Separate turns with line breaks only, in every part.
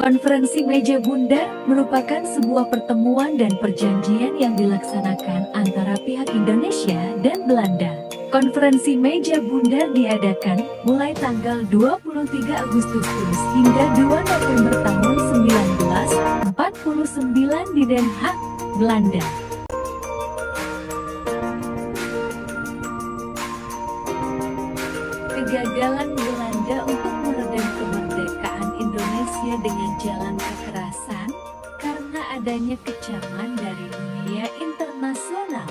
Konferensi Meja Bundar merupakan sebuah pertemuan dan perjanjian yang dilaksanakan antara pihak Indonesia dan Belanda. Konferensi Meja Bundar diadakan mulai tanggal 23 Agustus hingga 2 November tahun 1949 di Den Haag, Belanda. Kegagalan Belanda untuk meredam kemerdekaan Indonesia dengan jalan kekerasan karena adanya kecaman dari dunia internasional.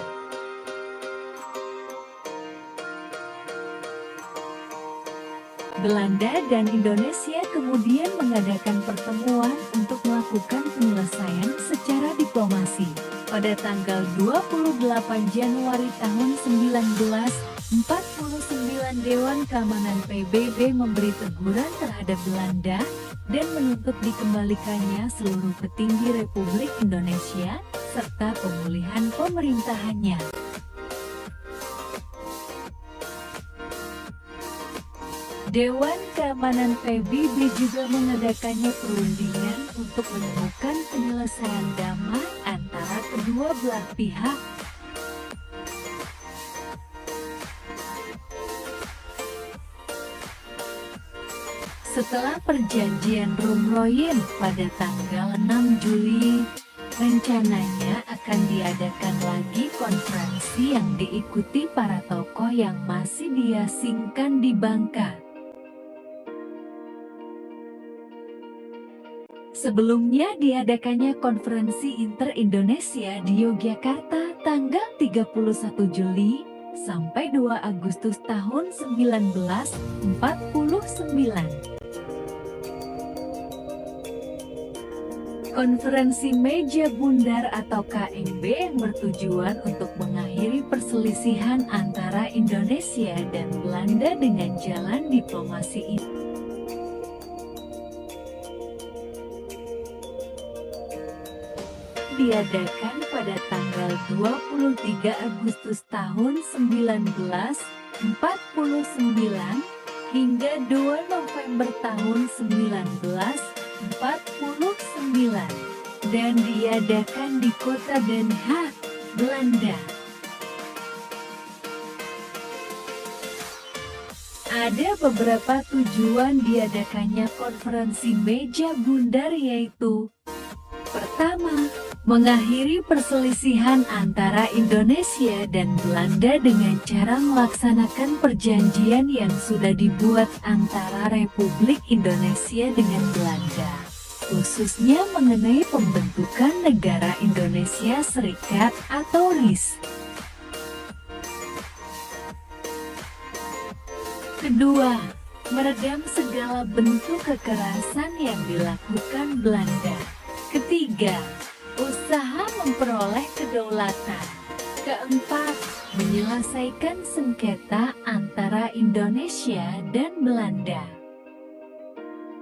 Belanda dan Indonesia kemudian mengadakan pertemuan untuk melakukan penyelesaian secara diplomasi. Pada tanggal 28 Januari tahun 1949, Dewan Keamanan PBB memberi teguran terhadap Belanda dan menuntut dikembalikannya seluruh petinggi Republik Indonesia serta pemulihan pemerintahannya. Dewan Keamanan PBB juga mengadakannya perundingan untuk menemukan penyelesaian damai antara kedua belah pihak. Setelah perjanjian Rumroyen pada tanggal 6 Juli, rencananya akan diadakan lagi konferensi yang diikuti para tokoh yang masih diasingkan di Bangka. Sebelumnya diadakannya konferensi Inter-Indonesia di Yogyakarta tanggal 31 Juli sampai 2 Agustus tahun 1949. Konferensi Meja Bundar atau KMB yang bertujuan untuk mengakhiri perselisihan antara Indonesia dan Belanda dengan jalan diplomasi ini. Diadakan pada tanggal 23 Agustus tahun 1949 hingga 2 November tahun 1949 dan diadakan di kota Den Haag, Belanda. Ada beberapa tujuan diadakannya konferensi Meja Bundar, yaitu: pertama, mengakhiri perselisihan antara Indonesia dan Belanda dengan cara melaksanakan perjanjian yang sudah dibuat antara Republik Indonesia dengan Belanda, khususnya mengenai pembentukan Negara Indonesia Serikat atau RIS. Kedua, meredam segala bentuk kekerasan yang dilakukan Belanda. Ketiga, usaha memperoleh kedaulatan. Keempat, menyelesaikan sengketa antara Indonesia dan Belanda.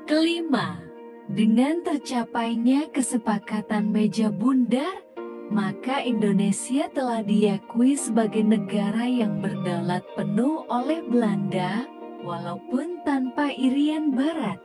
Kelima, dengan tercapainya kesepakatan Meja Bundar, maka Indonesia telah diakui sebagai negara yang berdaulat penuh oleh Belanda, walaupun tanpa irian Barat.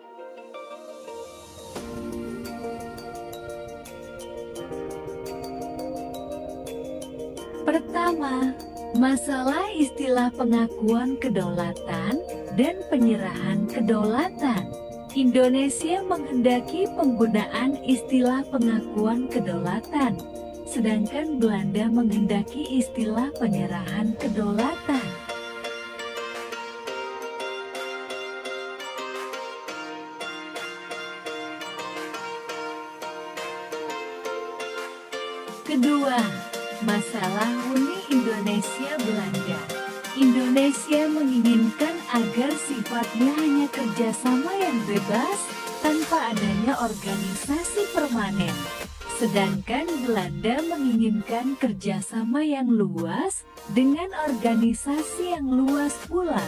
Pertama, masalah istilah pengakuan kedaulatan dan penyerahan kedaulatan. Indonesia menghendaki penggunaan istilah pengakuan kedaulatan, sedangkan Belanda menghendaki istilah penyerahan kedaulatan. Kedua, masalah Uni Indonesia-Belanda. Indonesia menginginkan agar sifatnya hanya kerjasama yang bebas tanpa adanya organisasi permanen. Sedangkan Belanda menginginkan kerjasama yang luas dengan organisasi yang luas pula.